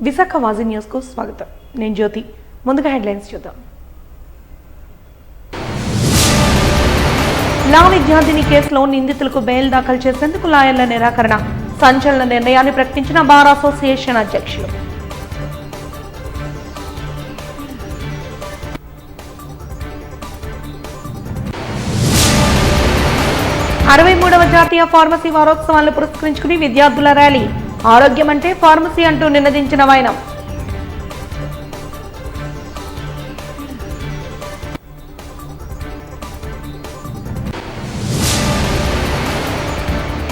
Visakha వాజీ news కు స్వాగతం. నేను జ్యోతి. ముందుగా హెడ్లైన్స్ చూద్దాం. లా విద్యార్థిని కేసులో నిందితులకు బెయిల్ దాఖలు చేసేందుకు లాయర్ల నిరాకరణ. సంచలన నిర్ణయాన్ని ప్రకటించిన బార్ అసోసియేషన్ అధ్యక్షులు. అరవై 63వ జాతీయ ఫార్మసీ వారోత్సవాలను పురస్కరించుకుని విద్యార్థుల ర్యాలీ. ఆరోగ్యం అంటే ఫార్మసీ అంటూ నినదించిన వైనం.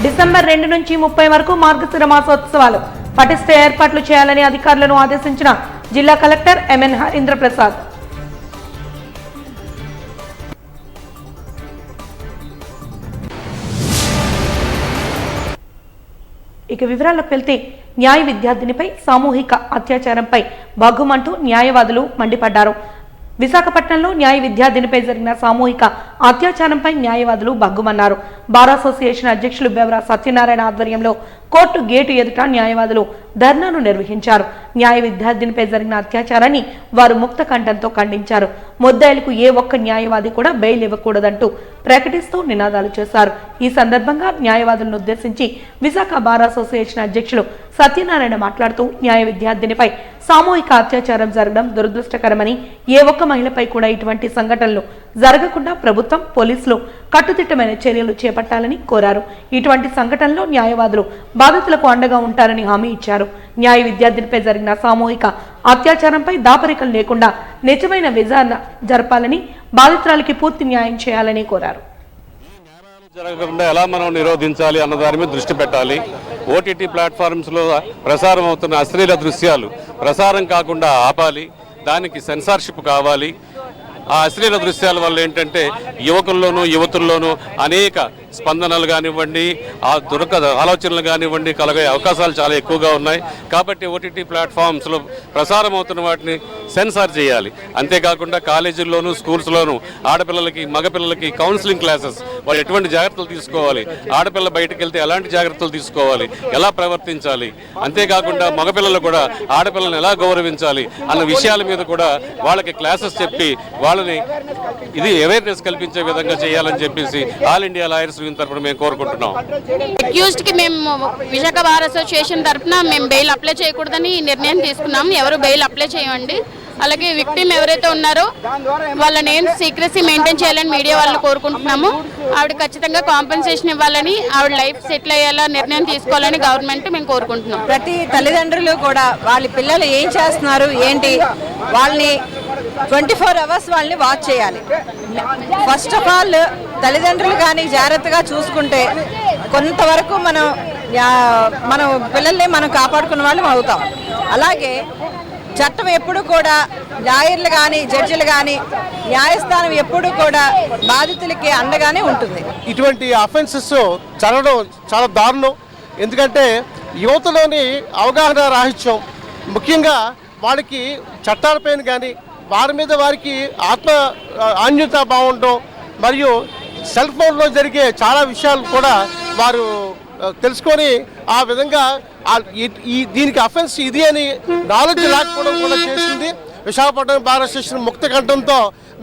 డిసెంబర్ 2 నుంచి 30 వరకు మార్గశిర మాసోత్సవాలు. పటిష్ట ఏర్పాట్లు చేయాలని అధికారులను ఆదేశించిన జిల్లా కలెక్టర్ ఎంఎన్ హరీంద్ర ప్రసాద్. ఇక వివరాలకు వెళ్తే న్యాయ విద్యార్థినిపై సామూహిక అత్యాచారంపై భగ్గుమంటూ న్యాయవాదులు మండిపడ్డారు. విశాఖపట్నంలో న్యాయ విద్యార్థినిపై జరిగిన సామూహిక అత్యాచారంపై న్యాయవాదులు భగ్గుమన్నారు. బార్ అసోసియేషన్ అధ్యక్షులు బెవరా సత్యనారాయణ ఆధ్వర్యంలో కోర్టు గేటు ఎదుట న్యాయవాదులు ధర్నాను నిర్వహించారు. న్యాయ విద్యార్థినిపై జరిగిన అత్యాచారాన్ని వారు ముక్త కంఠంతో ఖండించారు. ముద్దాయిలకు ఏ ఒక్క న్యాయవాది కూడా బెయిల్ ఇవ్వకూడదంటూ ప్రకటిస్తూ నినాదాలు చేశారు. ఈ సందర్భంగా న్యాయవాదులను ఉద్దేశించి విశాఖ బార్ అసోసియేషన్ అధ్యక్షులు సత్యనారాయణ మాట్లాడుతూ న్యాయ విద్యార్థినిపై సామూహిక అత్యాచారం జరగడం దురదృష్టకరమని, ఏ ఒక్క మహిళపై కూడా ఇటువంటి సంఘటనలు జరగకుండా ప్రభుత్వం, పోలీసులు కట్టుదిట్టమైన చర్యలు చేపట్టాలని కోరారు. ఇటువంటి సంఘటనలో న్యాయవాదులు బాధితులకు అండగా ఉంటారని హామీ ఇచ్చారు. న్యాయ విద్యార్థినిపై జరిగిన సామూహిక అత్యాచారంపై దాపరికలు లేకుండా నిజమైన విచారణ జరపాలని, బాధితురాలికి పూర్తి న్యాయం చేయాలని కోరారు. జరగకుండా ఎలా మనం నిరోధించాలి అన్న దాని మీద దృష్టి పెట్టాలి. ఓటీటీ ప్లాట్ఫామ్స్లో ప్రసారం అవుతున్న అశ్లీల దృశ్యాలు ప్రసారం కాకుండా ఆపాలి. దానికి సెన్సార్షిప్ కావాలి. ఆ అశ్లీల దృశ్యాల వల్ల ఏంటంటే యువకుల్లోనూ యువతుల్లోనూ అనేక స్పందనలు కానివ్వండి, ఆ ఆలోచనలు కానివ్వండి కలిగే అవకాశాలు చాలా ఎక్కువగా ఉన్నాయి. కాబట్టి ఓటీటీ ప్లాట్ఫామ్స్లో ప్రసారం అవుతున్న వాటిని సెన్సార్ చేయాలి. అంతేకాకుండా కాలేజీల్లోనూ స్కూల్స్లోనూ ఆడపిల్లలకి మగపిల్లలకి కౌన్సిలింగ్ క్లాసెస్ వాళ్ళు ఎటువంటి జాగ్రత్తలు తీసుకోవాలి, ఆడపిల్ల బయటకు వెళ్తే ఎలాంటి జాగ్రత్తలు తీసుకోవాలి, ఎలా ప్రవర్తించాలి, అంతేకాకుండా మగపిల్లలు కూడా ఆడపిల్లలను ఎలా గౌరవించాలి అన్న విషయాల మీద కూడా వాళ్ళకి క్లాసెస్ చెప్పి వాళ్ళని ఇది అవేర్నెస్ కల్పించే విధంగా చేయాలని చెప్పేసి ఆల్ ఇండియా లాయర్స్ తరఫున మేము కోరుకుంటున్నాం. అక్యూజ్డ్ కి మేము విశాఖ బార్ అసోసియేషన్ తరఫున మేము బెయిల్ అప్లై చేయకూడదని నిర్ణయం తీసుకున్నాం. ఎవరు బెయిల్ అప్లై చేయండి. అలాగే విక్టిమ్ ఎవరైతే ఉన్నారో వాళ్ళ నేమ్స్ సీక్రెసీ మెయింటైన్ చేయాలని మీడియా వాళ్ళని కోరుకుంటున్నాము. ఆవిడ ఖచ్చితంగా కాంపెన్సేషన్ ఇవ్వాలని, ఆవిడ లైఫ్ సెటిల్ అయ్యేలా నిర్ణయం తీసుకోవాలని గవర్నమెంట్ మేము కోరుకుంటున్నాం. ప్రతి తల్లిదండ్రులు కూడా వాళ్ళ పిల్లలు ఏం చేస్తున్నారు ఏంటి వాళ్ళని 24 hours వాళ్ళని వాచ్ చేయాలి. ఫస్ట్ ఆఫ్ ఆల్ తల్లిదండ్రులు కానీ జాగ్రత్తగా చూసుకుంటే కొంతవరకు మనం పిల్లల్ని మనం కాపాడుకున్న వాళ్ళం అవుతాం. అలాగే చట్టం ఎప్పుడు కూడా లాయర్లు కానీ జడ్జిలు కానీ న్యాయస్థానం ఎప్పుడు కూడా బాధితులకి అండగానే ఉంటుంది. ఇటువంటి అఫెన్సెస్ జరగడం చాలా దారుణం. ఎందుకంటే యువతలోని అవగాహన రాహిత్యం, ముఖ్యంగా వాళ్ళకి చట్టాలపైన కానీ వారి మీద వారికి ఆత్మ ఆన్యత బాగుండడం, మరియు సెల్ ఫోన్లో జరిగే చాలా విషయాలు కూడా వారు తెలుసుకొని ఆ విధంగా దీనికి అఫెన్స్ ఇది అని నాలెడ్జ్ లేకపోవడం కూడా చేసింది. విశాఖపట్నం బార్ అసోసియేషన్ ముక్త కంఠంతో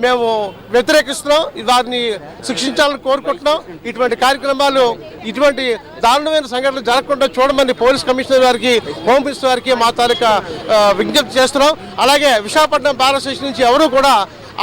మేము వ్యతిరేకిస్తున్నాం. వారిని శిక్షించాలని కోరుకుంటున్నాం. ఇటువంటి కార్యక్రమాలు, ఇటువంటి దారుణమైన సంఘటనలు జరగకుండా చూడమని పోలీస్ కమిషనర్ వారికి, హోమ్ మినిస్టర్ వారికి మా తాలూకా విజ్ఞప్తి చేస్తున్నాం. అలాగే విశాఖపట్నం బార్ అసోసియేషన్ నుంచి ఎవరూ కూడా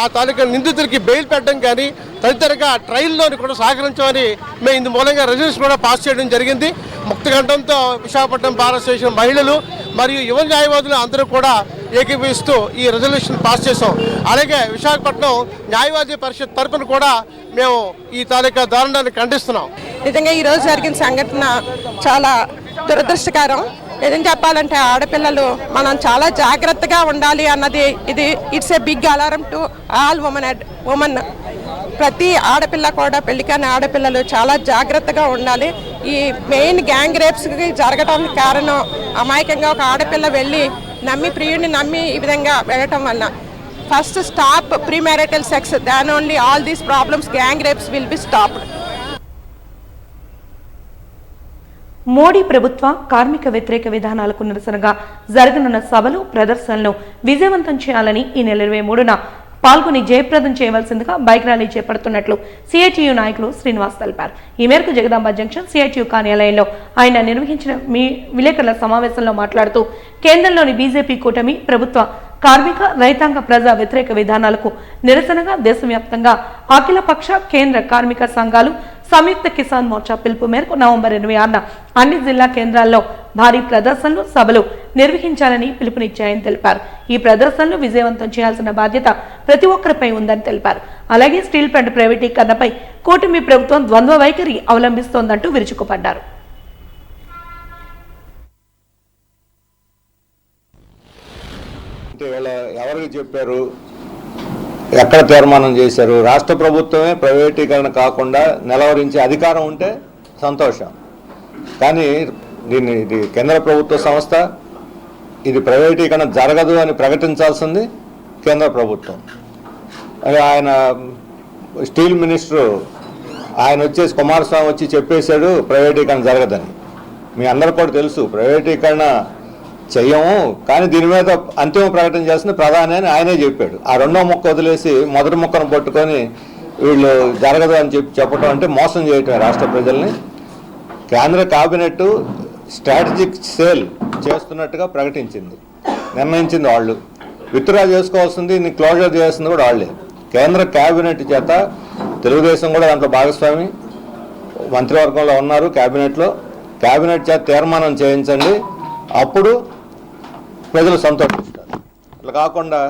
ఆ తాలూకా నిందితులకి బెయిల్ పెట్టడం కానీ తదితరంగా ట్రయల్లోని కూడా సహకరించమని మేము ఇందు మూలంగా రెజల్యూషన్ కూడా పాస్ చేయడం జరిగింది. ముక్త కంఠంతో విశాఖపట్నం బార్ అసోసియేషన్ మహిళలు మరియు యువ న్యాయవాదులు అందరూ కూడా ఏకీభవిస్తూ ఈ రెజల్యూషన్ పాస్ చేసాం. అలాగే విశాఖపట్నం న్యాయవాది పరిషత్ తరపున కూడా మేము ఈ తాలూకా దారుణాన్ని ఖండిస్తున్నాం. నిజంగా ఈరోజు జరిగిన సంఘటన చాలా దురదృష్టకరం. ఏం చెప్పాలంటే ఆడపిల్లలు మనం చాలా జాగ్రత్తగా ఉండాలి అన్నది ఇది it's a big alarm to all women. ప్రతి ఆడపిల్ల కూడా పెళ్లికాని ఆడపిల్లలు చాలా జాగ్రత్తగా ఉండాలి. ఈ మెయిన్ గ్యాంగ్ రేప్స్కి జరగడానికి కారణం అమాయకంగా ఒక ఆడపిల్ల వెళ్ళి ప్రియుడిని నమ్మి ఈ విధంగా వెళ్ళటం వల్ల. First stop pre marital sex, than only all these problems gang rapes will be stopped. Modi ప్రభుత్వ కార్మిక వ్యతిరేక విధానాలకు నిరసనగా జరగనున్న సభలు, ప్రదర్శనలను విజయవంతం చేయాలని ఈ నెల 23న పాల్గొని జయప్రదం చేయవలసిందిగా బైక్ ర్యాలీ చేపడుతున్నట్లు సిఐటియు నాయకులు శ్రీనివాస్ తెలిపారు. ఈ మేరకు జగదాంబ జంక్షన్ సిఐటియు కార్యాలయంలో ఆయన నిర్వహించిన విలేకరుల సమావేశంలో మాట్లాడుతూ కేంద్రంలోని బీజేపీ కూటమి ప్రభుత్వ కార్మిక, రైతాంగ, ప్రజా వ్యతిరేక విధానాలకు నిరసనగా దేశవ్యాప్తంగా అఖిలపక్ష కేంద్ర కార్మిక సంఘాలు సంయుక్త కిసాన్ మోర్చా పిలుపు మేరకు నవంబర్ 26న అన్ని జిల్లా కేంద్రాల్లో భారీ ప్రదర్శనలు, సభలు నిర్వహించాలని పిలుపునిచ్చాయని తెలిపారు. ఈ ప్రదర్శనలు విజయవంతం చేయాల్సిన బాధ్యత ప్రతి ఒక్కరిపై ఉందని తెలిపారు. అలాగే స్టీల్ ప్లాంట్ ప్రైవేటీకరణపై కూటమి ప్రభుత్వం ద్వంద్వ వైఖరి అవలంబిస్తోందంటూ విరుచుకుపడ్డారు. ఎవరికి చెప్పారు, ఎక్కడ తీర్మానం చేశారు? రాష్ట్ర ప్రభుత్వమే ప్రైవేటీకరణ కాకుండా నిలవరించే అధికారం ఉంటే సంతోషం. కానీ ఇది కేంద్ర ప్రభుత్వ సంస్థ, ఇది ప్రైవేటీకరణ జరగదు అని ప్రకటించాల్సింది కేంద్ర ప్రభుత్వం. ఆయన స్టీల్ మినిస్టరు ఆయన వచ్చేసి కుమారస్వామి వచ్చి చెప్పేశాడు ప్రైవేటీకరణ జరగదని. మీ అందరూ కూడా తెలుసు ప్రైవేటీకరణ చెయ్యము, కానీ దీని మీద అంతిమ ప్రకటన చేస్తుంది ప్రధాని అని ఆయనే చెప్పాడు. ఆ రెండో ముక్క వదిలేసి మొదటి ముక్కను పట్టుకొని వీళ్ళు జరగదు అని చెప్పడం అంటే మోసం చేయటమే రాష్ట్ర ప్రజల్ని. కేంద్ర కేబినెట్ స్ట్రాటజిక్ సేల్ చేస్తున్నట్టుగా ప్రకటించింది, నిర్ణయించింది. వాళ్ళు విత్డ్రా చేసుకోవాల్సింది, క్లోజర్ చేయాల్సింది కూడా వాళ్ళే. కేంద్ర కేబినెట్ చేత తెలుగుదేశం కూడా దాంట్లో భాగస్వామి, మంత్రివర్గంలో ఉన్నారు. కేబినెట్ చేత తీర్మానం చేయించండి, అప్పుడు ప్రజలు సంతోషిస్తారు. అట్లా కాకుండా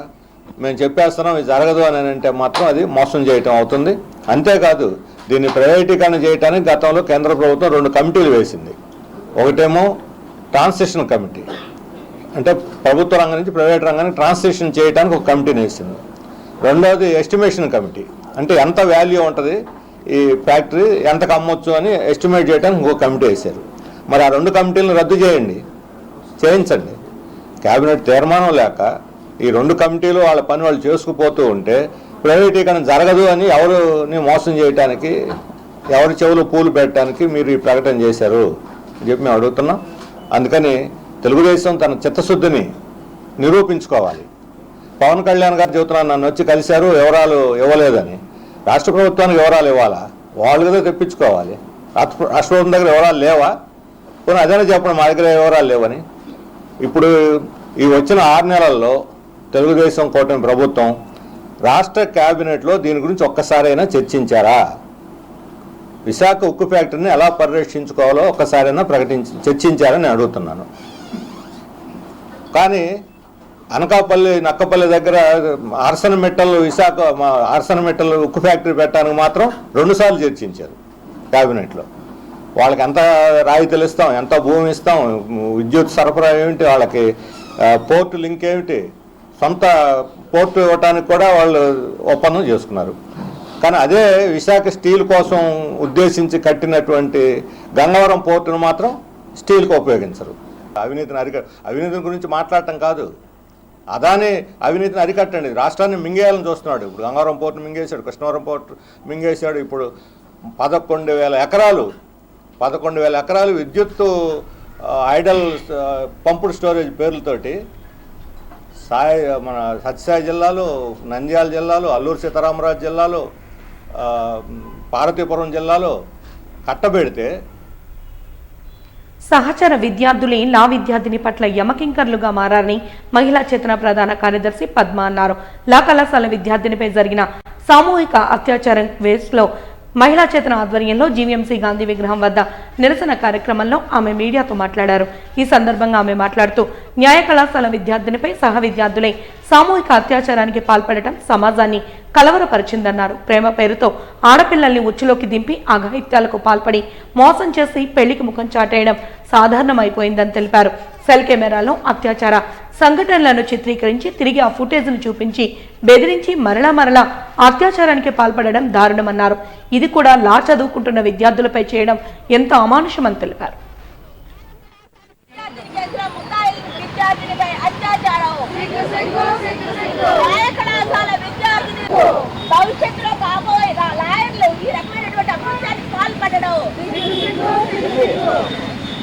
మేము చెప్పేస్తున్నాం ఇది జరగదు అని అంటే మాత్రం అది మోసం చేయటం అవుతుంది. అంతేకాదు దీన్ని ప్రైవేటీకరణ చేయడానికి గతంలో కేంద్ర ప్రభుత్వం 2 కమిటీలు వేసింది. ఒకటేమో ట్రాన్సిషన్ కమిటీ, అంటే ప్రభుత్వ రంగం నుంచి ప్రైవేట్ రంగానికి ట్రాన్సిషన్ చేయడానికి ఒక కమిటీని వేసింది. రెండవది ఎస్టిమేషన్ కమిటీ, అంటే ఎంత వాల్యూ ఉంటుంది ఈ ఫ్యాక్టరీ, ఎంతకు అమ్మొచ్చు అని ఎస్టిమేట్ చేయడానికి ఇంకో కమిటీ వేశారు. మరి ఆ 2 కమిటీలను రద్దు చేయించండి. కేబినెట్ తీర్మానం లేక ఈ 2 కమిటీలు వాళ్ళ పని వాళ్ళు చేసుకుపోతూ ఉంటే ప్రైవేటీకరణ జరగదు అని ఎవరిని మోసం చేయడానికి, ఎవరి చెవులు పూలు పెట్టడానికి మీరు ఈ ప్రకటన చేశారు అని చెప్పి మేము అడుగుతున్నాం. అందుకని తెలుగుదేశం తన చిత్తశుద్ధిని నిరూపించుకోవాలి. పవన్ కళ్యాణ్ గారు చెబుతున్నారు నన్ను వచ్చి కలిశారు, వివరాలు ఇవ్వలేదని. రాష్ట్ర ప్రభుత్వానికి వివరాలు ఇవ్వాలా? వాళ్ళు కదా తెప్పించుకోవాలి. రాష్ట్ర ప్రభుత్వం దగ్గర వివరాలు లేవా? పోనీ అదేనా చెప్పండి మా దగ్గర వివరాలు లేవని. ఇప్పుడు ఈ వచ్చిన 6 నెలల్లో తెలుగుదేశం కూటమి ప్రభుత్వం రాష్ట్ర కేబినెట్లో దీని గురించి ఒక్కసారైనా చర్చించారా? విశాఖ ఉక్కు ఫ్యాక్టరీని ఎలా పరిరక్షించుకోవాలో ఒక్కసారైనా చర్చించారని నేను అడుగుతున్నాను. కానీ అనకాపల్లి, నక్కపల్లి దగ్గర అర్సనమెట్టల్ ఉక్కు ఫ్యాక్టరీ పెట్టడానికి మాత్రం 2 సార్లు చర్చించారు కేబినెట్లో. వాళ్ళకి ఎంత రాయితీలు ఇస్తాం, ఎంత భూమి ఇస్తాం, విద్యుత్ సరఫరా ఏమిటి, వాళ్ళకి పోర్టు లింక్ ఏమిటి, సొంత పోర్టు ఇవ్వడానికి కూడా వాళ్ళు ఒప్పందం చేసుకున్నారు. కానీ అదే విశాఖ స్టీల్ కోసం ఉద్దేశించి కట్టినటువంటి గంగవరం పోర్టును మాత్రం స్టీల్కి ఉపయోగించరు. అవినీతిని గురించి మాట్లాడటం కాదు, అదాని అవినీతిని అరికట్టండి. రాష్ట్రాన్ని మింగేయాలని చూస్తున్నాడు. ఇప్పుడు గంగవరం పోర్టును మింగేశాడు, కృష్ణవరం పోర్టు మింగేశాడు. ఇప్పుడు 11,000 ఎకరాలు విద్యుత్తు ఐడల్ పంపుడు స్టోరేజ్ పేర్లతోటి మన సత్యసాయి జిల్లాలో, నంద్యాల జిల్లాలో, అల్లూరు సీతారామరాజు జిల్లాలో, పార్వతీపురం జిల్లాలో కట్టబెడితే సహచర విద్యార్థులే లా విద్యార్థిని పట్ల యమకింకర్లుగా మారారని మహిళా చేతన ప్రధాన కార్యదర్శి పద్మ అన్నారు. లా కళాశాల విద్యార్థినిపై జరిగిన సామూహిక అత్యాచారం కేసులో మహిళా చేతన ఆధ్వర్యంలో జీవీఎంసీ గాంధీ విగ్రహం వద్ద నిరసన కార్యక్రమంలో ఆమె మీడియాతో మాట్లాడారు. ఈ సందర్భంగా ఆమె మాట్లాడుతూ న్యాయ కళాశాల విద్యార్థినిపై సహ విద్యార్థులై సామూహిక అత్యాచారానికి పాల్పడటం సమాజాన్ని కలవరపరిచిందన్నారు. ప్రేమ పేరుతో ఆడపిల్లల్ని ఉచ్చులోకి దింపి అఘాయిత్యాలకు పాల్పడి మోసం చేసి పెళ్లికి ముఖం చాటేయడం సాధారణమైపోయిందని తెలిపారు. సెల్ కెమెరాలో అత్యాచార సంఘటనలను చిత్రీకరించి తిరిగి ఆ ఫుటేజ్ను చూపించి బెదిరించి మరలా అత్యాచారానికి పాల్పడడం దారుణమన్నారు. ఇది కూడా లా చదువుకుంటున్న విద్యార్థులపై చేయడం ఎంత అమానుషమని తెలిపారు. భవిష్యత్తులో కాబోయే లాయర్లు ఈ రకమైనటువంటి అభివృద్ధికి పాల్పడడం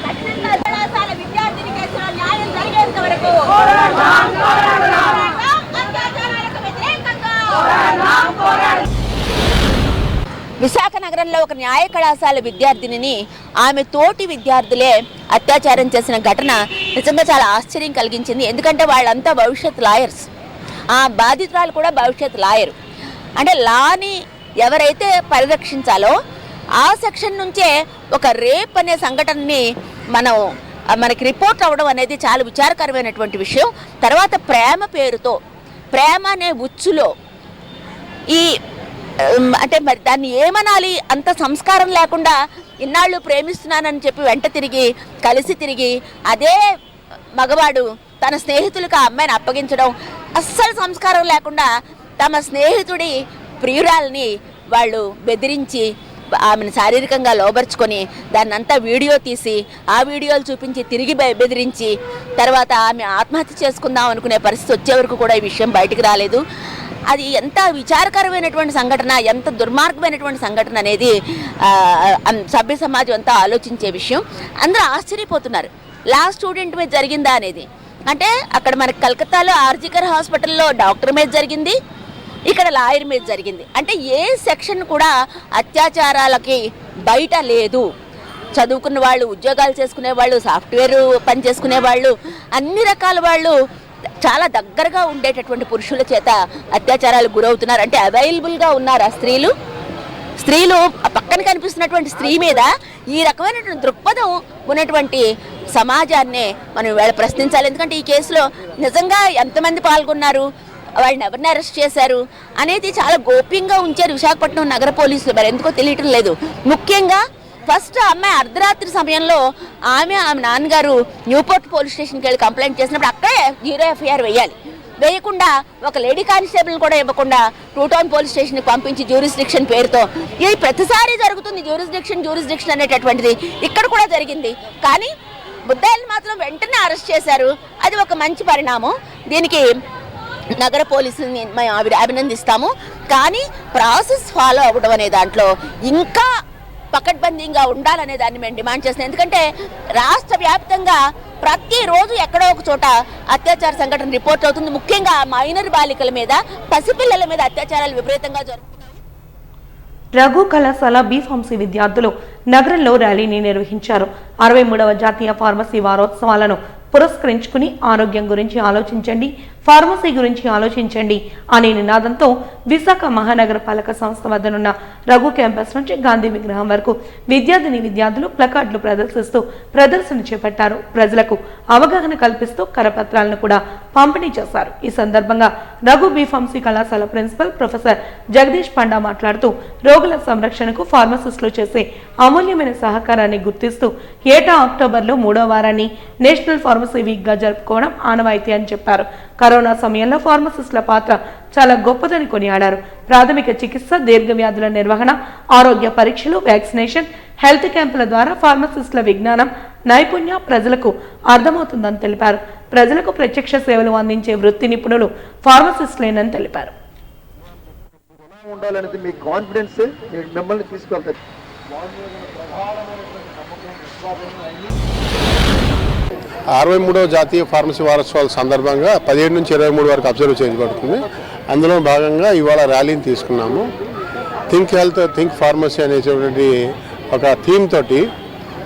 ఖచ్చితంగా కళాశాల విద్యార్థిని కేసులో న్యాయం జరిగేంత వరకు విశాఖ నగరంలో ఒక న్యాయ కళాశాల విద్యార్థినిని ఆమె తోటి విద్యార్థులే అత్యాచారం చేసిన ఘటన నిజంగా చాలా ఆశ్చర్యం కలిగించింది. ఎందుకంటే వాళ్ళంతా భవిష్యత్ లాయర్స్, ఆ బాధితురాలు కూడా భవిష్యత్ లాయర్. అంటే లాని ఎవరైతే పరిరక్షించాలో ఆ సెక్షన్ నుంచే ఒక రేప్ అనే సంఘటనని మనకి రిపోర్ట్ అవ్వడం అనేది చాలా విచారకరమైనటువంటి విషయం. తర్వాత ప్రేమ పేరుతో, ప్రేమ అనే ఉచ్చులో ఈ అంటే మరి దాన్ని ఏమనాలి, అంత సంస్కారం లేకుండా ఇన్నాళ్ళు ప్రేమిస్తున్నానని చెప్పి వెంట కలిసి తిరిగి అదే మగవాడు తన స్నేహితులకు ఆ అమ్మాయిని అప్పగించడం, అస్సలు సంస్కారం లేకుండా తమ స్నేహితుడి ప్రియురాల్ని వాళ్ళు బెదిరించి ఆమెను శారీరకంగా లోబర్చుకొని దాన్నంతా వీడియో తీసి ఆ వీడియోలు చూపించి తిరిగి బెదిరించి తర్వాత ఆమె ఆత్మహత్య చేసుకుందాం అనుకునే పరిస్థితి వచ్చే వరకు కూడా ఈ విషయం బయటికి రాలేదు. అది ఎంత విచారకరమైనటువంటి సంఘటన, ఎంత దుర్మార్గమైనటువంటి సంఘటన అనేది సభ్య సమాజం అంతా ఆలోచించే విషయం. అందరూ ఆశ్చర్యపోతున్నారు లా స్టూడెంట్ మీద జరిగిందా అనేది. అంటే అక్కడ మనకి కలకత్తాలో ఆర్జికర్ హాస్పిటల్లో డాక్టర్ మీద జరిగింది, ఇక్కడ లాయర్ మీద జరిగింది. అంటే ఏ సెక్షన్ కూడా అత్యాచారాలకి బయట లేదు. చదువుకున్న వాళ్ళు, ఉద్యోగాలు చేసుకునే వాళ్ళు, సాఫ్ట్వేర్ పని చేసుకునే వాళ్ళు, అన్ని రకాల వాళ్ళు చాలా దగ్గరగా ఉండేటటువంటి పురుషుల చేత అత్యాచారాలకు గురవుతున్నారు. అంటే అవైలబుల్గా ఉన్నారు ఆ స్త్రీలు పక్కన కనిపిస్తున్నటువంటి స్త్రీ మీద ఈ రకమైనటువంటి దృక్పథం ఉన్నటువంటి సమాజాన్నే మనం ఇవాళ ప్రశ్నించాలి. ఎందుకంటే ఈ కేసులో నిజంగా ఎంతమంది పాల్గొన్నారు, వాళ్ళని ఎవరిని అరెస్ట్ చేశారు అనేది చాలా గోప్యంగా ఉంచారు విశాఖపట్నం నగర పోలీసులు. మరి ఎందుకో తెలియటం లేదు. ముఖ్యంగా ఫస్ట్ అమ్మాయి అర్ధరాత్రి సమయంలో ఆమె నాన్నగారు న్యూపోర్ట్ పోలీస్ స్టేషన్కి వెళ్ళి కంప్లైంట్ చేసినప్పుడు అక్కడే 0 FIR వేయాలి. వేయకుండా ఒక లేడీ కానిస్టేబుల్ కూడా ఇవ్వకుండా 2 టౌన్ పోలీస్ స్టేషన్కి పంపించి జ్యూరిస్డిక్షన్ పేరుతో, ఇది ప్రతిసారి జరుగుతుంది జ్యూరిస్డిక్షన్ అనేటటువంటిది. ఇక్కడ కూడా జరిగింది. కానీ ముద్దాయిల్ని మాత్రం వెంటనే అరెస్ట్ చేశారు. అది ఒక మంచి పరిణామం. దీనికి నగర పోలీసుల్ని మేము అభినందిస్తాము. కానీ ప్రాసెస్ ఫాలో అవ్వడం అనే దాంట్లో ఇంకా పకడ్బందీగా ఉండాలనే దాన్ని మేము డిమాండ్ చేస్తున్నాం. ఎందుకంటే రాష్ట్ర వ్యాప్తంగా ప్రతిరోజు ఎక్కడో ఒక చోట అత్యాచార సంఘటన రిపోర్ట్ అవుతుంది. ముఖ్యంగా మైనర్ బాలికల మీద, పసిపిల్లల మీద అత్యాచారాలు విపరీతంగా జరుగుతున్నాయి. రఘు కళాశాల బి.ఫార్మసీ విద్యార్థులు నగరంలో ర్యాలీని నిర్వహించారు. 63వ జాతీయ ఫార్మసీ వారోత్సవాలను పురస్కరించుకుని ఆరోగ్యం గురించి ఆలోచించండి, ఫార్మసీ గురించి ఆలోచించండి అనే నినాదంతో విశాఖ మహానగర పాలక సంస్థ వద్దనున్న రఘు క్యాంపస్ నుంచి గాంధీ విగ్రహం వరకు విద్యార్థులు ప్లకార్డులు ప్రదర్శిస్తూ ప్రదర్శన చేపట్టారు. ప్రజలకు అవగాహన కల్పిస్తూ కరపత్రాలను కూడా పంపిణీ చేశారు. ఈ సందర్భంగా రఘు బి.ఫార్మసీ కళాశాల ప్రిన్సిపల్ ప్రొఫెసర్ జగదీష్ పండా మాట్లాడుతూ రోగుల సంరక్షణకు ఫార్మసిస్టులు చేసే అమూల్యమైన సహకారాన్ని గుర్తిస్తూ ఏటా అక్టోబర్లో 3వ వారాన్ని నేషనల్ ఫార్మసీ వీక్ గా జరుపుకోవడం ఆనవాయితీ అని చెప్పారు. కరోనా సమయంలో ఫార్మసిస్టుల పాత్ర చాలా గొప్పదని కొనియాడారు. ప్రాథమిక చికిత్స, దీర్ఘ వ్యాధుల నిర్వహణ, ఆరోగ్య పరీక్షలు, వ్యాక్సినేషన్, హెల్త్ క్యాంపుల ద్వారా ఫార్మసిస్టుల విజ్ఞానం, నైపుణ్యం ప్రజలకు అర్థమవుతుందని తెలిపారు. ప్రజలకు ప్రత్యక్ష సేవలు అందించే వృత్తి నిపుణులు ఫార్మసిస్టులేనని తెలిపారు. ఉండాలనేది మీ కాన్ఫిడెన్స్ మిమ్మల్ని తీసుకెళ్తారు. 63వ జాతీయ ఫార్మసీ వారోత్సవాల సందర్భంగా 17 నుంచి 23 వరకు అబ్జర్వ్ చేయబడుతుంది. అందులో భాగంగా ఇవాళ ర్యాలీని తీసుకున్నాము. థింక్ హెల్త్, థింక్ ఫార్మసీ అనేటువంటి ఒక థీమ్ తోటి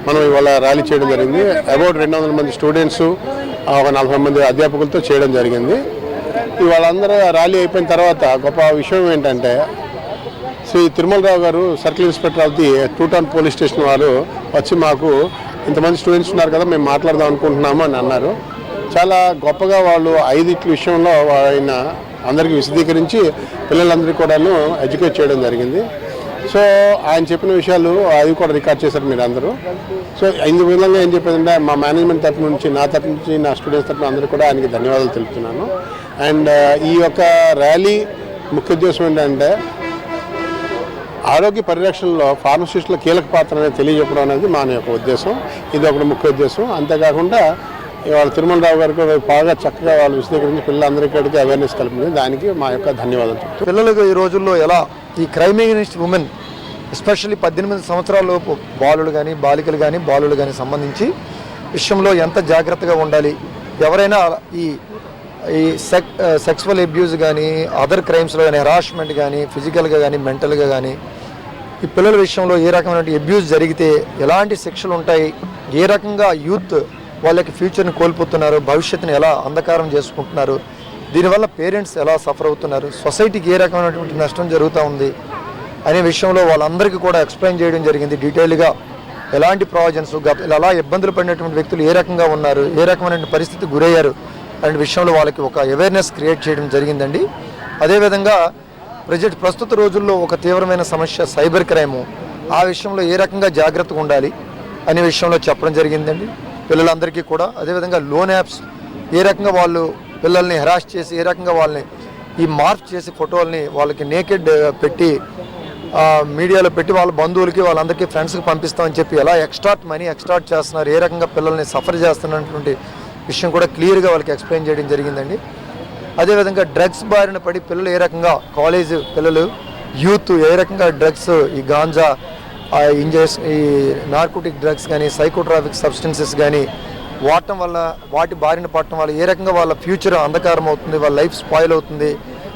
మనం ఇవాళ ర్యాలీ చేయడం జరిగింది. అబౌట్ 200 మంది స్టూడెంట్స్, ఒక 40 మంది అధ్యాపకులతో చేయడం జరిగింది. ఇవాళ అందరూ ర్యాలీ అయిపోయిన తర్వాత గొప్ప విషయం ఏంటంటే శ్రీ తిరుమలరావు గారు circle inspector of the two town police station వారు వచ్చి మాకు ఇంతమంది స్టూడెంట్స్ ఉన్నారు కదా, మేము మాట్లాడదాం అనుకుంటున్నాము అని అన్నారు. చాలా గొప్పగా వాళ్ళు 5 విషయంలో ఆయన అందరికీ విశదీకరించి పిల్లలందరికీ కూడాను ఎడ్యుకేట్ చేయడం జరిగింది. సో ఆయన చెప్పిన విషయాలు అవి కూడా రికార్డ్ చేశారు మీరు అందరూ. సో ఇందు విధంగా ఏం చెప్పేదంటే మా మేనేజ్మెంట్ తరఫు నుంచి, నా తరఫు నుంచి, నా స్టూడెంట్స్ తరఫున అందరూ కూడా ఆయనకి ధన్యవాదాలు తెలుపుతున్నాను. అండ్ ఈ యొక్క ర్యాలీ ముఖ్య ఉద్దేశం ఏంటంటే ఆరోగ్య పరిరక్షణలో ఫార్మసిస్టుల కీలక పాత్ర అనేది తెలియజెప్పడం అనేది మన యొక్క ఉద్దేశం. ఇది ఒకటి ముఖ్య ఉద్దేశం. అంతేకాకుండా ఇవాళ తిరుమలరావు గారికి బాగా చక్కగా వాళ్ళు విశదీకరించి పిల్లలందరికీ అవేర్నెస్ కలిపింది. దానికి మా యొక్క ధన్యవాదాలు. పిల్లలకు ఈ రోజుల్లో ఎలా ఈ క్రైమ్ అగెనిస్ట్ ఉమెన్, ఎస్పెషల్లీ 18 సంవత్సరాల లోపు బాలులు కానీ బాలికలు కానీ బాలులు కానీ సంబంధించి విషయంలో ఎంత జాగ్రత్తగా ఉండాలి, ఎవరైనా ఈ సెక్సువల్ అబ్యూజ్ కానీ అదర్ క్రైమ్స్లో కానీ హెరాస్మెంట్ కానీ ఫిజికల్గా కానీ మెంటల్గా కానీ ఈ పిల్లల విషయంలో ఏ రకమైన అబ్యూజ్ జరిగితే ఎలాంటి శిక్షలు ఉంటాయి, ఏ రకంగా యూత్ వాళ్ళకి ఫ్యూచర్ని కోల్పోతున్నారు, భవిష్యత్తుని ఎలా అంధకారం చేసుకుంటున్నారు, దీనివల్ల పేరెంట్స్ ఎలా సఫర్ అవుతున్నారు, సొసైటీకి ఏ రకమైనటువంటి నష్టం జరుగుతూ ఉంది అనే విషయంలో వాళ్ళందరికీ కూడా ఎక్స్ప్లెయిన్ చేయడం జరిగింది డీటెయిల్గా. ఎలాంటి ప్రావిజన్స్, ఎలా ఇబ్బందులు పడినటువంటి వ్యక్తులు ఏ రకంగా ఉన్నారు, ఏ రకమైన పరిస్థితికి గురయ్యారు అనే విషయంలో వాళ్ళకి ఒక అవేర్నెస్ క్రియేట్ చేయడం జరిగిందండి. అదేవిధంగా ప్రస్తుత రోజుల్లో ఒక తీవ్రమైన సమస్య సైబర్ క్రైము, ఆ విషయంలో ఏ రకంగా జాగ్రత్తగా ఉండాలి అనే విషయంలో చెప్పడం జరిగిందండి పిల్లలందరికీ కూడా. అదేవిధంగా లోన్ యాప్స్ ఏ రకంగా వాళ్ళు పిల్లల్ని హెరాస్ చేసి ఏ రకంగా వాళ్ళని ఈ మార్ఫ్ చేసి ఫోటోల్ని వాళ్ళకి నేకెడ్ పెట్టి మీడియాలో పెట్టి వాళ్ళ బంధువులకి వాళ్ళందరికీ ఫ్రెండ్స్కి పంపిస్తామని చెప్పి ఎలా మనీ ఎక్స్ట్రాక్ట్ చేస్తున్నారు, ఏ రకంగా పిల్లల్ని సఫర్ చేస్తున్నటువంటి విషయం కూడా క్లియర్గా వాళ్ళకి ఎక్స్ప్లెయిన్ చేయడం జరిగిందండి. అదేవిధంగా డ్రగ్స్ బారిన పడి పిల్లలు ఏ రకంగా, కాలేజ్ పిల్లలు యూత్ ఏ రకంగా డ్రగ్స్, ఈ గాంజా, ఈ నార్కోటిక్ డ్రగ్స్ కానీ సైకోట్రాఫిక్ సబ్స్టెన్సెస్ కానీ వాడటం వల్ల, వాటి బారిన పడటం వల్ల ఏ రకంగా వాళ్ళ ఫ్యూచర్ అంధకారం అవుతుంది, వాళ్ళ లైఫ్ స్పాయిల్ అవుతుంది,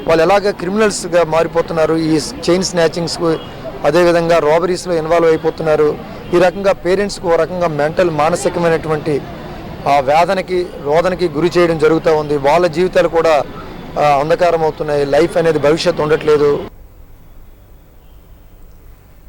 వాళ్ళు ఎలాగ క్రిమినల్స్గా మారిపోతున్నారు, ఈ చైన్ స్నాచింగ్స్కు అదేవిధంగా రాబరీస్లో ఇన్వాల్వ్ అయిపోతున్నారు. ఈ రకంగా పేరెంట్స్కు ఒక రకంగా మానసికమైనటువంటి రోదనకి గురి చేయడం జరుగుతూ ఉంది. వాళ్ళ జీవితాలు కూడా అంధకారం అవుతున్నాయి, లైఫ్ అనేది భవిష్యత్తు ఉండట్లేదు.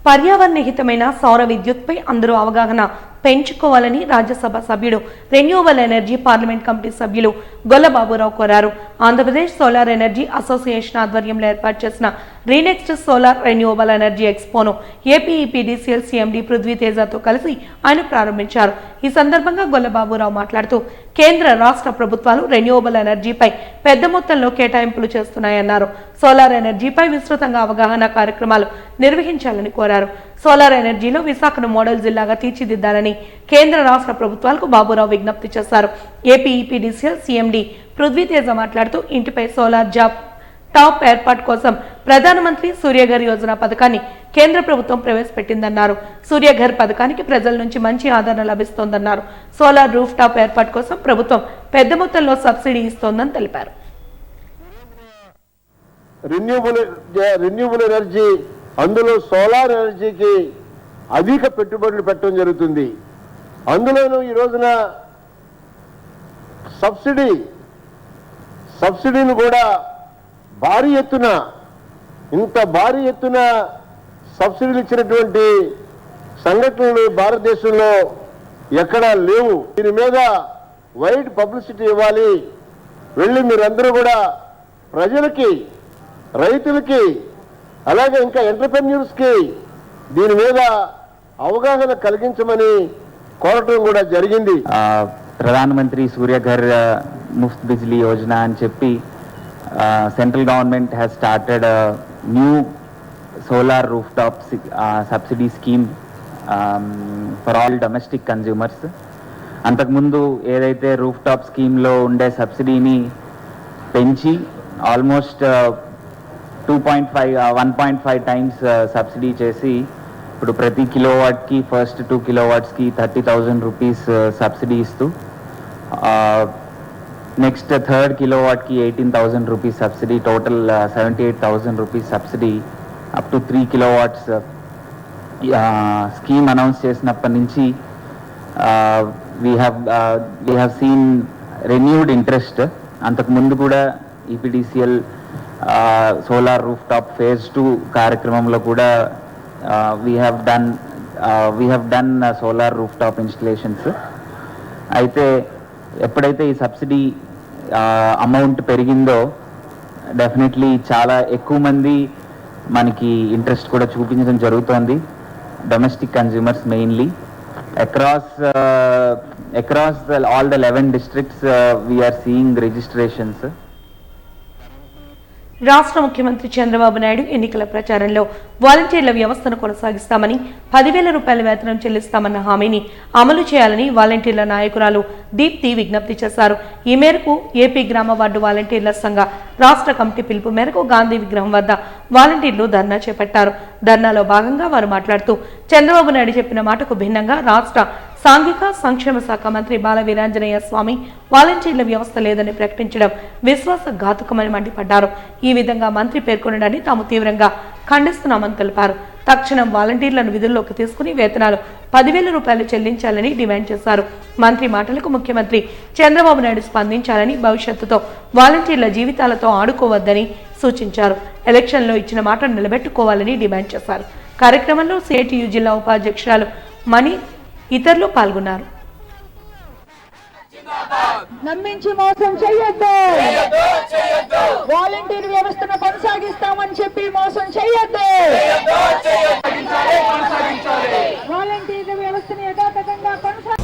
పర్యావరణ హితమైన సౌర విద్యుత్పై అందరూ అవగాహన పెంచుకోవాలని రాజ్యసభ సభ్యుడు రెన్యూవబుల్ ఎనర్జీ పార్లమెంట్ కమిటీ సభ్యులు గొల్లబాబురావు కోరారు. ఆంధ్రప్రదేశ్ సోలార్ ఎనర్జీ అసోసియేషన్ ఆధ్వర్యంలో ఏర్పాటు చేసిన రీనెక్స్ట్ సోలార్ రెన్యూవబుల్ ఎనర్జీ ఎక్స్పోను ఏపీఈపీడీసీఎల్ సీఎండీ పృథ్వీతేజతో కలిసి ఆయన ప్రారంభించారు. ఈ సందర్భంగా గొల్లబాబురావు మాట్లాడుతూ కేంద్ర రాష్ట్ర ప్రభుత్వాలు రెన్యూవబుల్ ఎనర్జీపై పెద్ద మొత్తంలో కేటాయింపులు చేస్తున్నాయన్నారు. సోలార్ ఎనర్జీపై విస్తృతంగా అవగాహన కార్యక్రమాలు నిర్వహించాలని కోరారు. సోలార్ ఎనర్జీలో విశాఖను మోడల్ జిల్లాగా తీర్చిదిద్దాలని కేంద్ర రాష్ట్ర ప్రభుత్వాలకు బాబురావు విజ్ఞప్తి చేశారు. ఏపీఈపీడీసీఎల్ సీఎండీ పృథ్వీతేజ మాట్లాడుతూ ఇంటిపై సోలార్ టాప్ ఏర్పాటు కోసం ప్రధానమంత్రి సూర్యఘర్ యోజన పథకాన్ని కేంద్ర ప్రభుత్వం ప్రవేశపెట్టిందన్నారు. సూర్యఘర్ పథకానికి ప్రజల నుంచి మంచి ఆదరణ లభిస్తోందన్నారు. సోలార్ రూఫ్ టాప్ ఏర్పాటు కోసం ప్రభుత్వం పెద్ద మొత్తంలో సబ్సిడీ ఇస్తోందని తెలిపారు. రెన్యూబుల్ ఎనర్జీ, అందులో సోలార్ ఎనర్జీకి అధిక పెట్టుబడులు పెట్టడం జరుగుతుంది. అందులోనూ ఈ రోజున సబ్సిడీని కూడా భారీ ఎత్తున, ఇంత భారీ ఎత్తున సబ్సిడీలు ఇచ్చినటువంటి సంఘటనలు భారతదేశంలో ఎక్కడా లేవు. దీని మీద వైడ్ పబ్లిసిటీ ఇవ్వాలి. వెళ్ళి మీరందరూ కూడా ప్రజలకి, రైతులకి, అలాగే ఇంకా ఎంటర్‌ప్రెన్యూర్స్కి దీని మీద అవగాహన కలిగించమని కోరటం కూడా జరిగింది. ప్రధానమంత్రి సూర్యఘర్ ముఫ్త్ బిజ్లీ యోజన అని చెప్పి central government has started new solar roof top subsidy scheme for all domestic consumers. అంతకుముందు ఏదైతే రూఫ్ టాప్ స్కీమ్లో ఉండే సబ్సిడీని పెంచి ఆల్మోస్ట్ 1.5 టైమ్స్ సబ్సిడీ చేసి ఇప్పుడు ప్రతి కిలోవాట్కి ఫస్ట్ 2 కిలోవాట్స్కి 30,000 రూపీస్ సబ్సిడీ ఇస్తూ నెక్స్ట్ థర్డ్ కిలోవాట్కి 18,000 rupees subsidy, total 78,000 rupees subsidy up to 3 kilowatts scheme announce చేసినప్పటి నుంచి we have seen renewed interest. అంతకుముందు కూడా EPDCL solar rooftop phase 2 కార్యక్రమంలో కూడా we have done solar rooftop installations. అయితే ఎప్పుడైతే ఈ సబ్సిడీ అమౌంట్ పెరిగిందో డెఫినెట్లీ చాలా ఎక్కువ మంది మనకి ఇంట్రెస్ట్ కూడా చూపించడం జరుగుతోంది. Domestic consumers mainly across all the 11 districts we are seeing registrations. రాష్ట్ర ముఖ్యమంత్రి చంద్రబాబు నాయుడు ఎన్నికల ప్రచారంలో వాలంటీర్ల వ్యవస్థను కొనసాగిస్తామని 10,000 రూపాయల వేతనం చెల్లిస్తామన్న హామీని అమలు చేయాలని వాలంటీర్ల నాయకురాలు దీప్తి విజ్ఞప్తి చేశారు. ఈ మేరకు ఏపీ గ్రామ వార్డు వాలంటీర్ల సంఘ రాష్ట్ర కమిటీ పిలుపు మేరకు గాంధీ విగ్రహం వద్ద వాలంటీర్లు ధర్నా చేపట్టారు. ధర్నాలో భాగంగా వారు మాట్లాడుతూ చంద్రబాబు నాయుడు చెప్పిన మాటకు భిన్నంగా రాష్ట్ర సాంఘిక సంక్షేమ శాఖ మంత్రి బాల వీరాంజనేయ స్వామి వాలంటీర్ల వ్యవస్థ లేదని ప్రకటించడం విశ్వాసఘాతుకమని మండిపడ్డారు. ఈ విధంగా మంత్రి పేర్కొనడాన్ని తాము తీవ్రంగా ఖండిస్తున్నామని తెలిపారు. తక్షణం వాలంటీర్లను విధుల్లోకి తీసుకుని వేతనాలు 10,000 రూపాయలు చెల్లించాలని డిమాండ్ చేశారు. మంత్రి మాటలకు ముఖ్యమంత్రి చంద్రబాబు నాయుడు స్పందించాలని, భవిష్యత్తుతో వాలంటీర్ల జీవితాలతో ఆడుకోవద్దని సూచించారు. ఎలక్షన్లో ఇచ్చిన మాటను నిలబెట్టుకోవాలని డిమాండ్ చేశారు. కార్యక్రమంలో సిఐటియు జిల్లా ఉపాధ్యక్షురాలు మణి ఇతరులు పాల్గొన్నారు. నమ్మించి మోసం చేయొద్దు, వాలంటీర్ వ్యవస్థను కొనసాగిస్తామని చెప్పి మోసం చేయొద్దు, వాలంటీర్ వ్యవస్థను యథాతథంగా కొనసాగి.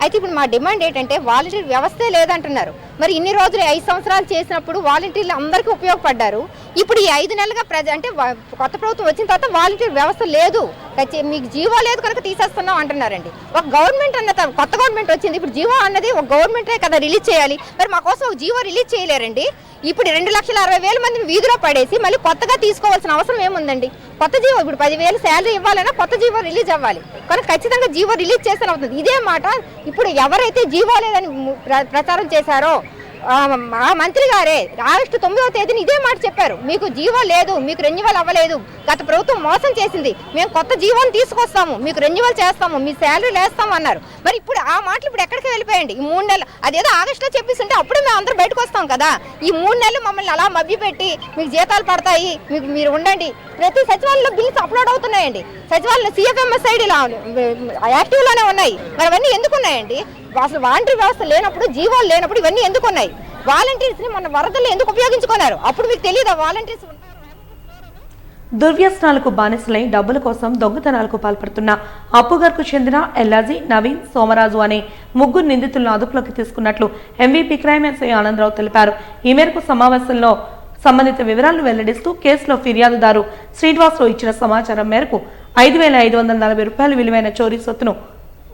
అయితే ఇప్పుడు మా డిమాండ్ ఏంటంటే వాలంటీర్ వ్యవస్థే లేదంటున్నారు. మరి ఇన్ని రోజులు 5 సంవత్సరాలు చేసినప్పుడు వాలంటీర్లు అందరికీ ఉపయోగపడ్డారు. ఇప్పుడు ఈ 5 నెలలుగా అంటే కొత్త ప్రభుత్వం వచ్చిన తర్వాత వాలంటీర్ వ్యవస్థ లేదు, మీకు జీవో లేదు కనుక తీసేస్తున్నాం అంటున్నారండి. ఒక గవర్నమెంట్ అన్న కొత్త గవర్నమెంట్ వచ్చింది, ఇప్పుడు జీవో అన్నది ఒక గవర్నమెంటే కదా రిలీజ్ చేయాలి. మరి మా కోసం ఒక జీవో రిలీజ్ చేయలేరండి. ఇప్పుడు 2,60,000 మందిని వీధిలో పడేసి మళ్ళీ కొత్తగా తీసుకోవాల్సిన అవసరం ఏముందండి? కొత్త జీవో ఇప్పుడు 10,000 శాలరీ ఇవ్వాలన్నా కొత్త జీవో రిలీజ్ అవ్వాలి, కానీ ఖచ్చితంగా జీవో రిలీజ్ చేస్తేనే అవుతుంది. ఇదే మాట ఇప్పుడు ఎవరైతే జీవో లేదని ప్రచారం చేశారో ఆ మంత్రి గారే ఆగస్టు 9వ తేదీని ఇదే మాట చెప్పారు, మీకు జీవో లేదు, మీకు రెన్యువల్ అవ్వలేదు, గత ప్రభుత్వం మోసం చేసింది, మేము కొత్త జీవోని తీసుకొస్తాము, మీకు రెన్యువల్ చేస్తాము, మీ శాలరీలు వేస్తాము అన్నారు. మరి ఇప్పుడు ఆ మాటలు ఇప్పుడు ఎక్కడికి వెళ్ళిపోయండి? ఈ 3 నెలలు అదేదో ఆగస్టులో చెప్పేస్తుంటే అప్పుడే మేము అందరూ బయటకు వస్తాం కదా. ఈ 3 నెలలు మమ్మల్ని అలా మభ్యపెట్టి మీకు జీతాలు పడతాయి, మీరు ఉండండి. ప్రతి సచివాలయంలో బిల్స్ అప్లోడ్ అవుతున్నాయండి. సచివాలయంలో CFMS ఐడీలో యాక్టివ్లోనే ఉన్నాయి. మరి అవన్నీ ఎందుకు ఉన్నాయండి? అసలు వాలంటీర్ వ్యవస్థ లేనప్పుడు, జీవోలు లేనప్పుడు ఇవన్నీ ఎందుకు ఉన్నాయి? వాలంటీర్స్ని మన వరదల్లో ఎందుకు ఉపయోగించుకున్నారు? అప్పుడు మీకు తెలియదా వాలంటీర్స్? దుర్వ్యసనాలకు బానిసలై డబ్బుల కోసం దొంగతనాలకు పాల్పడుతున్న అప్పుగర్కు చెందిన ఎల్లాజీ, నవీన్, సోమరాజు అనే 3 నిందితులను అదుపులోకి తీసుకున్నట్లు MVP క్రైమ్ ఎస్ఐ ఆనందరావు తెలిపారు. ఈ మేరకు సమావేశంలో సంబంధిత వివరాలను వెల్లడిస్తూ కేసులో ఫిర్యాదుదారు శ్రీనివాసరావు ఇచ్చిన సమాచారం మేరకు 5,540 రూపాయల విలువైన చోరీ సొత్తును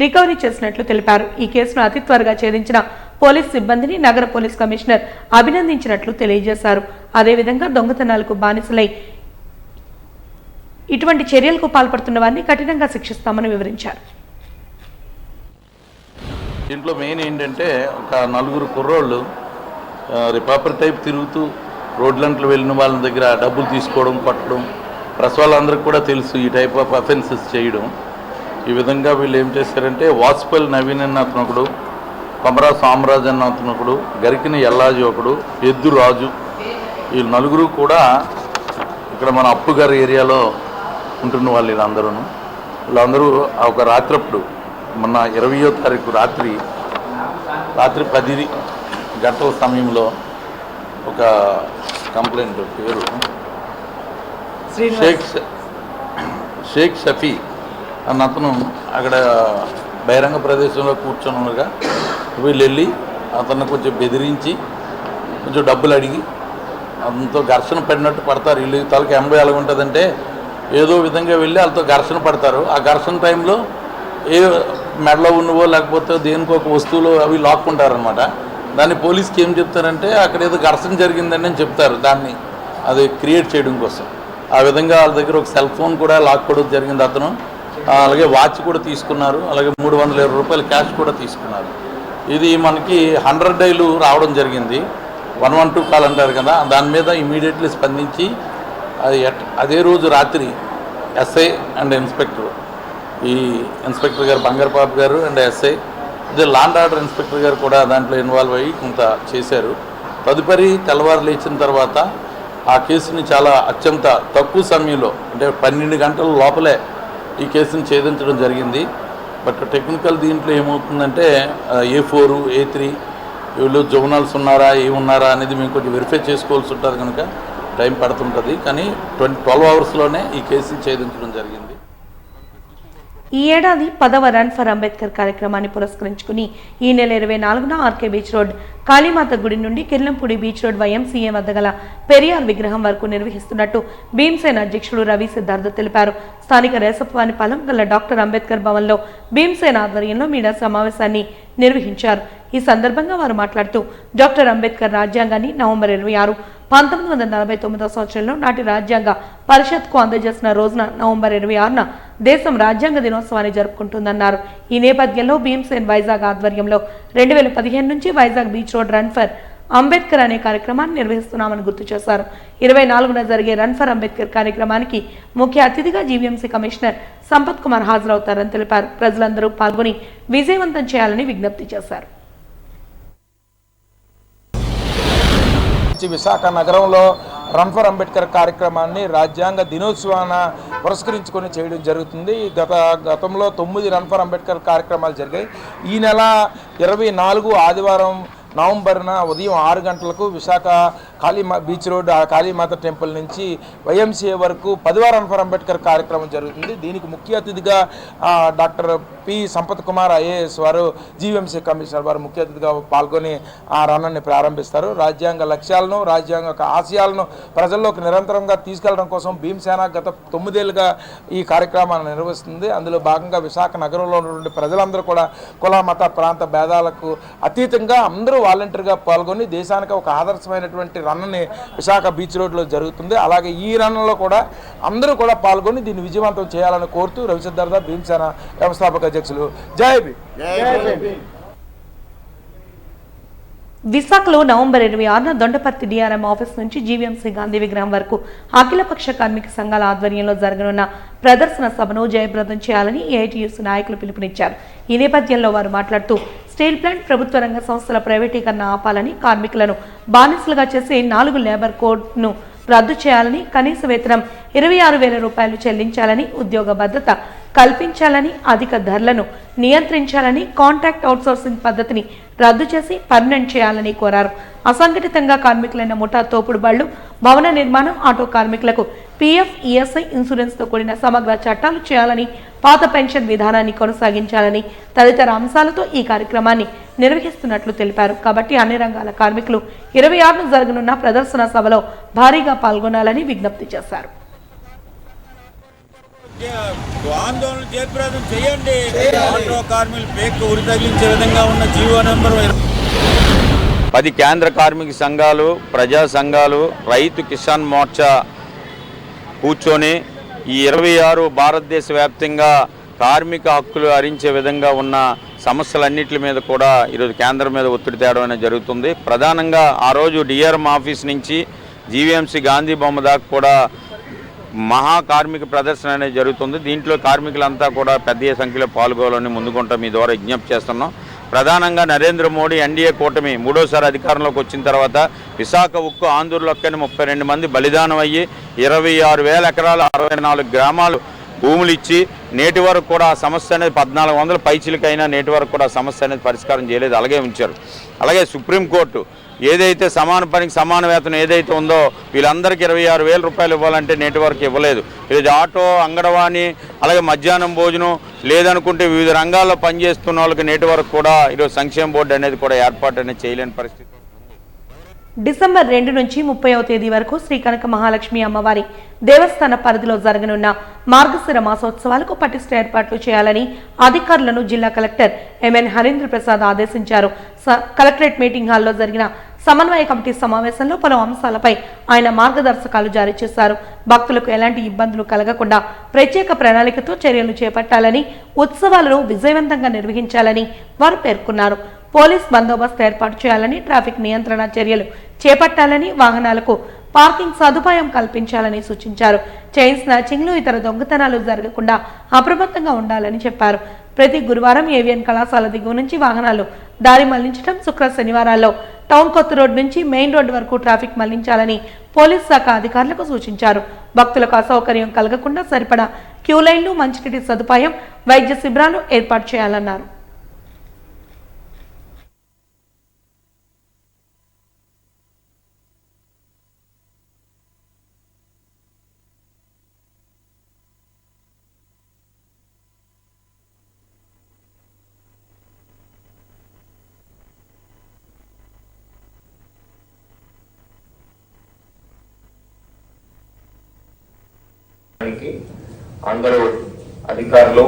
రికవరీ చేసినట్లు తెలిపారు. ఈ కేసును అతి త్వరగా ఛేదించిన పోలీస్ సిబ్బందిని నగర పోలీస్ కమిషనర్ అభినందించినట్లు తెలియజేశారు. అదేవిధంగా దొంగతనాలకు బానిసలై ఇటువంటి చర్యలకు పాల్పడుతున్న వారిని కఠినంగా శిక్షిస్తామని వివరించారు. దీంట్లో మెయిన్ ఏంటంటే ఒక 4 కుర్రోళ్ళు రిపబ్లిక్ టైప్ తిరుగుతూ రోడ్లంట్లో వెళ్ళిన వాళ్ళ దగ్గర డబ్బులు తీసుకోవడం, కొట్టడం, ప్రెస్ వాళ్ళందరికీ కూడా తెలుసు ఈ టైప్ ఆఫ్ అఫెన్సెస్ చేయడం. ఈ విధంగా వీళ్ళు ఏం చేశారంటే వాసుపల్లి నవీన్ అన్న అతను ఒకడు, కొమరా సామరాజ్ అన్న అతను ఒకడు, గరికిన ఎల్లాజీ ఒకడు, ఎద్దు రాజు, వీళ్ళు 4 కూడా ఇక్కడ మన అప్పుగారి ఏరియాలో ఉంటున్న వాళ్ళు. వీళ్ళందరూ ఒక రాత్రప్పుడు మొన్న 20వ తారీఖు రాత్రి 10 గంటల సమయంలో ఒక కంప్లైంట్ పేరు షేక్ షఫీ అన్న అతను అక్కడ బహిరంగ ప్రదేశంలో కూర్చొని ఉండగా వీళ్ళు వెళ్ళి అతన్ని కొంచెం బెదిరించి కొంచెం డబ్బులు అడిగి అతనితో ఘర్షణ పడినట్టు పడతారు. వీళ్ళు తలకి 80 ఎలాగ ఉంటుందంటే ఏదో విధంగా వెళ్ళి వాళ్ళతో ఘర్షణ పడతారు. ఆ ఘర్షణ టైంలో ఏ మెడలో ఉన్నవో లేకపోతే దేనికో ఒక వస్తువులు అవి లాక్కుంటారనమాట. దాన్ని పోలీస్కి ఏం చెప్తారంటే అక్కడ ఏదో ఘర్షణ జరిగిందని చెప్తారు, దాన్ని అది క్రియేట్ చేయడం కోసం. ఆ విధంగా వాళ్ళ దగ్గర ఒక సెల్ ఫోన్ కూడా లాక్కోవడం జరిగింది అతను. అలాగే వాచ్ కూడా తీసుకున్నారు, అలాగే 320 రూపాయలు క్యాష్ కూడా తీసుకున్నారు. ఇది మనకి 100 డైలు రావడం జరిగింది. 112 కాల్ అంటారు కదా, దాని మీద ఇమీడియట్లీ స్పందించి అదే రోజు రాత్రి ఎస్ఐ అండ్ ఇన్స్పెక్టర్, ఈ ఇన్స్పెక్టర్ గారు బంగారపాపు గారు అండ్ ఎస్ఐ, అదే లాండ్ ఆర్డర్ ఇన్స్పెక్టర్ గారు కూడా దాంట్లో ఇన్వాల్వ్ అయ్యి కొంత చేశారు. తదుపరి తెల్లవారు లేచిన తర్వాత ఆ కేసుని చాలా అత్యంత తక్కువ సమయంలో అంటే 12 గంటల లోపలే ఈ కేసుని ఛేదించడం జరిగింది. బట్ టెక్నికల్ దీంట్లో ఏమవుతుందంటే A4 A3 వీళ్ళు జోనల్స్ ఉన్నారా ఏమున్నారా అనేది మేము కొంచెం వెరిఫై చేసుకోవాల్సి ఉంటుంది కనుక టైం పడుతుంటుంది. కానీ 12 అవర్స్లోనే ఈ కేసుని ఛేదించడం జరిగింది. ఈ ఏడాది 10వ రన్ ఫర్ అంబేద్కర్ కార్యక్రమాన్ని పురస్కరించుకుని ఈ నెల 24న ఆర్కే బీచ్ రోడ్ కాళీమాత గుడి నుండి కిర్లంపూడి బీచ్ రోడ్ YMCA వద్ద గల పెరియార్ విగ్రహం వరకు నిర్వహిస్తున్నట్టు భీమ్సేన అధ్యక్షుడు రవి సిద్ధార్థ తెలిపారు. స్థానిక రేసప్పవానిపాలెం గల డాక్టర్ అంబేద్కర్ భవన్లో భీమ్సేన ఆధ్వర్యంలో మీడియా సమావేశాన్ని నిర్వహించారు. ఈ సందర్భంగా వారు మాట్లాడుతూ డాక్టర్ అంబేద్కర్ రాజ్యాంగాన్ని నవంబర్ 26, 1949వ సంవత్సరంలో నాటి రాజ్యాంగ పరిషత్కు అందజేసిన రోజున నవంబర్ 26న దేశం రాజ్యాంగ దినోత్సవాన్ని జరుపుకుంటుందన్నారు. ఈ నేపథ్యంలో భీమ్సేన్ వైజాగ్ ఆధ్వర్యంలో 2015 నుంచి Vizag beach road run for Ambedkar అనే కార్యక్రమాన్ని నిర్వహిస్తున్నామని గుర్తు చేశారు. 24న జరిగే రన్ ఫర్ అంబేద్కర్ కార్యక్రమానికి ముఖ్య అతిథిగా జీవీఎంసీ కమిషనర్ సంపత్ కుమార్ హాజరవుతారని తెలిపారు. ప్రజలందరూ పాల్గొని విజయవంతం చేయాలని విజ్ఞప్తి చేశారు. విశాఖ నగరంలో రన్ ఫర్ అంబేద్కర్ కార్యక్రమాన్ని రాజ్యాంగ దినోత్సవాన్ని పురస్కరించుకొని చేయడం జరుగుతుంది. గతంలో 9 రన్ ఫర్ అంబేద్కర్ కార్యక్రమాలు జరిగాయి. ఈ నెల 24 ఆదివారం నవంబర్న ఉదయం 6 గంటలకు Visakha beach road Kalimata temple నుంచి YMCA వరకు 10వ రన్ ఫర్ అంబేద్కర్ కార్యక్రమం జరుగుతుంది. దీనికి ముఖ్య అతిథిగా doctor P Sampath Kumar IAS వారు జీవీఎంసీ కమిషనర్ వారు ముఖ్య అతిథిగా పాల్గొని ఆ రన్ని ప్రారంభిస్తారు. రాజ్యాంగ లక్ష్యాలను రాజ్యాంగ ఆశయాలను ప్రజల్లోకి నిరంతరంగా తీసుకెళ్లడం కోసం భీమ్సేన గత 9 ఏళ్లుగా ఈ కార్యక్రమాన్ని నిర్వహిస్తుంది. అందులో భాగంగా విశాఖ నగరంలో ఉన్నటువంటి ప్రజలందరూ కూడా కుల మత ప్రాంత భేదాలకు అతీతంగా అందరూ వాలంటీర్గా పాల్గొని దేశానికి ఒక ఆదర్శమైనటువంటి రన్ని విశాఖ బీచ్ రోడ్లో జరుగుతుంది. అలాగే ఈ రన్లో కూడా అందరూ కూడా పాల్గొని దీన్ని విజయవంతం చేయాలని కోరుతూ రవి సిద్ధార్థ భీమ్సేన వ్యవస్థాపక అధ్యక్షులు. జై భీమ్. విశాఖలో నవంబర్ 26న దొండపర్తి DRM ఆఫీస్ నుంచి జీవీఎంసీ గాంధీ విగ్రహం వరకు అఖిలపక్ష కార్మిక సంఘాల ఆధ్వర్యంలో జరగనున్న ప్రదర్శన సభను జయప్రదం చేయాలని AITUC నాయకులు పిలుపునిచ్చారు. ఈ నేపథ్యంలో వారు మాట్లాడుతూ స్టీల్ ప్లాంట్ ప్రభుత్వ రంగ సంస్థల ప్రైవేటీకరణ ఆపాలని, కార్మికులను బానిసలుగా చేసే 4 లేబర్ కోడ్ను రద్దు చేయాలని, కనీస వేతనం 26,000 రూపాయలు చెల్లించాలని, ఉద్యోగ భద్రత కల్పించాలని, అధిక ధరలను నియంత్రించాలని, కాంట్రాక్ట్ అవుట్సోర్సింగ్ పద్ధతిని రద్దు చేసి పర్మనెంట్ చేయాలని కోరారు. అసంఘటితంగా కార్మికులైన ముఠా తోపుడు బళ్లు, భవన నిర్మాణం, ఆటో కార్మికులకు PF, ESI ఇన్సూరెన్స్తో కూడిన సమగ్ర చట్టాలు చేయాలని, పాత పెన్షన్ విధానాన్ని కొనసాగించాలని తదితర అంశాలతో ఈ కార్యక్రమాన్ని నిర్వహిస్తున్నట్లు తెలిపారు. కాబట్టి అన్ని రంగాల కార్మికులు 26న జరగనున్న ప్రదర్శన సభలో భారీగా పాల్గొనాలని విజ్ఞప్తి చేశారు. ఆందోళన జయప్రదం చేయండి. ఆటో కార్మికులు పేక్కు ఉరి తగిలించే విధంగా ఉన్న జీవో నెంబర్ 10 కేంద్ర కార్మిక సంఘాలు, ప్రజా సంఘాలు, రైతు కిసాన్ మోర్చా కూర్చొని ఈ 26 భారతదేశ వ్యాప్తంగా కార్మిక హక్కులు హరించే విధంగా ఉన్న సమస్యలన్నింటి మీద కూడా ఈరోజు కేంద్రం మీద ఒత్తిడి తేవడం అనేది జరుగుతుంది. ప్రధానంగా ఆ రోజు DRM ఆఫీస్ నుంచి జీవీఎంసీ గాంధీ బొమ్మ దాకా కూడా మహా కార్మిక ప్రదర్శన అనేది జరుగుతుంది. దీంట్లో కార్మికులంతా కూడా పెద్ద సంఖ్యలో పాల్గొనాలని ముందుకుంటా మీ ద్వారా విజ్ఞప్తి చేస్తున్నాం. ప్రధానంగా నరేంద్ర మోడీ NDA కూటమి 3వసారి అధికారంలోకి వచ్చిన తర్వాత విశాఖ ఉక్కు ఆందోళనలోని 32 మంది బలిదానం అయ్యి 26,000 ఎకరాలు 64 గ్రామాలు భూములు ఇచ్చి నేటి వరకు కూడా ఆ సమస్య అనేది 1400 పైచిలకైనా నేటి వరకు కూడా సమస్య అనేది పరిష్కారం చేయలేదు, అలాగే ఉంచారు. అలాగే సుప్రీంకోర్టు ఏదైతే సమాన పనికి సమాన వేతనం ఏదైతే ఉందో వీళ్ళందరికీ 26,000 రూపాయలు ఇవ్వాలంటే నేటి వరకు ఇవ్వలేదు. ఈరోజు ఆటో, అంగడవాణి, అలాగే మధ్యాహ్నం భోజనం లేదనుకుంటే వివిధ రంగాల్లో పనిచేస్తున్న వాళ్ళకి నేటి వరకు కూడా ఈరోజు సంక్షేమ బోర్డు అనేది కూడా ఏర్పాటు అనేది చేయలేని పరిస్థితి. డిసెంబర్ 2 నుంచి 30వ తేదీ వరకు శ్రీ కనక మహాలక్ష్మి అమ్మవారి దేవస్థాన పరిధిలో జరగనున్న మార్గశిర మాసోత్సవాలకు పటిష్ట ఏర్పాట్లు చేయాలని అధికారులను జిల్లా కలెక్టర్ MN హరీంద్ర ప్రసాద్ ఆదేశించారు. కలెక్టరేట్ మీటింగ్ హాల్లో జరిగిన సమన్వయ కమిటీ సమావేశంలో పలు అంశాలపై ఆయన మార్గదర్శకాలు జారీ చేశారు. భక్తులకు ఎలాంటి ఇబ్బందులు కలగకుండా ప్రత్యేక ప్రణాళికతో చర్యలు చేపట్టాలని, ఉత్సవాలను విజయవంతంగా నిర్వహించాలని వారు పేర్కొన్నారు. పోలీస్ బందోబస్తు ఏర్పాటు చేయాలని, ట్రాఫిక్ నియంత్రణ చర్యలు చేపట్టాలని, వాహనాలకు పార్కింగ్ సదుపాయం కల్పించాలని సూచించారు. చైన్ స్నాచింగ్లు, ఇతర దొంగతనాలు జరగకుండా అప్రమత్తంగా ఉండాలని చెప్పారు. ప్రతి గురువారం ఏవిఎన్ కళాశాల దిగువ నుంచి వాహనాలు దారి మళ్లించడం, శుక్ర శనివారాల్లో టౌన్ కొత్త రోడ్ నుంచి మెయిన్ రోడ్డు వరకు ట్రాఫిక్ మళ్లించాలని పోలీస్ శాఖ అధికారులకు సూచించారు. భక్తులకు అసౌకర్యం కలగకుండా సరిపడా క్యూ లైన్లు, మంచినీటి సదుపాయం, వైద్య శిబిరాలు ఏర్పాటు చేయాలన్నారు. అందరూ అధికారులు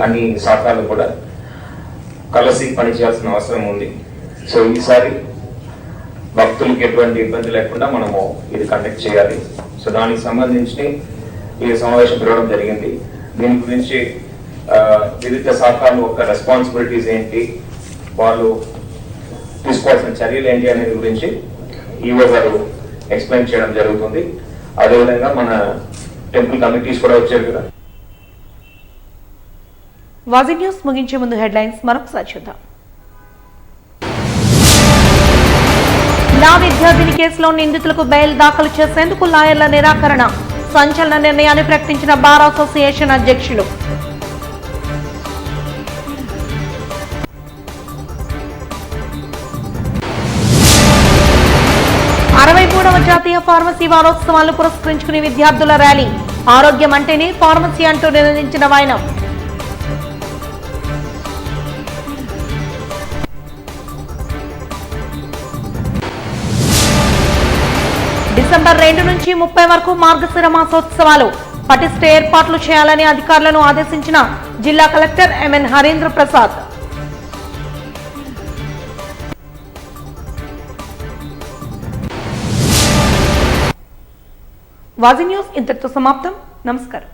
అన్ని శాఖలు కూడా కలిసి పనిచేయాల్సిన అవసరం ఉంది. సో ఈసారి భక్తులకు ఎటువంటి ఇబ్బంది లేకుండా మనము ఇది కండక్ట్ చేయాలి. సో దానికి సంబంధించి ఈ సమావేశం పెరగడం జరిగింది. దీని గురించి వివిధ శాఖలు యొక్క రెస్పాన్సిబిలిటీస్ ఏంటి, వాళ్ళు తీసుకోవాల్సిన చర్యలు ఏంటి అనేది గురించి ఈవో గారు ఎక్స్ప్లెయిన్ చేయడం జరుగుతుంది. అదేవిధంగా మన టెంపుల్ కమిటీస్ కూడా వచ్చారు కదా. వాజీ న్యూస్ ముగించే ముందు హెడ్లైన్స్ మరొకసారి చూద్దాం. లా విద్యార్థిని కేసులో నిందితులకు బెయిల్ దాఖలు చేసేందుకు లాయర్ల నిరాకరణ, సంచలన నిర్ణయాన్ని ప్రకటించిన బార్ అసోసియేషన్ అధ్యక్షులు. జాతీయ ఫార్మసీ వారోత్సవాలను పురస్కరించుకుని విద్యార్థుల ర్యాలీ, ఆరోగ్యం అంటేనే ఫార్మసీ అంటూ నినదించిన వైనం. డిసెంబర్ 2 నుంచి 30 వరకు మార్గశిర మాసోత్సవాలు, పటిష్ట ఏర్పాట్లు చేయాలని అధికారులను ఆదేశించిన జిల్లా collector MN Harindra Prasad. Vaji news ఇంతటితో సమాప్తం. నమస్కారం.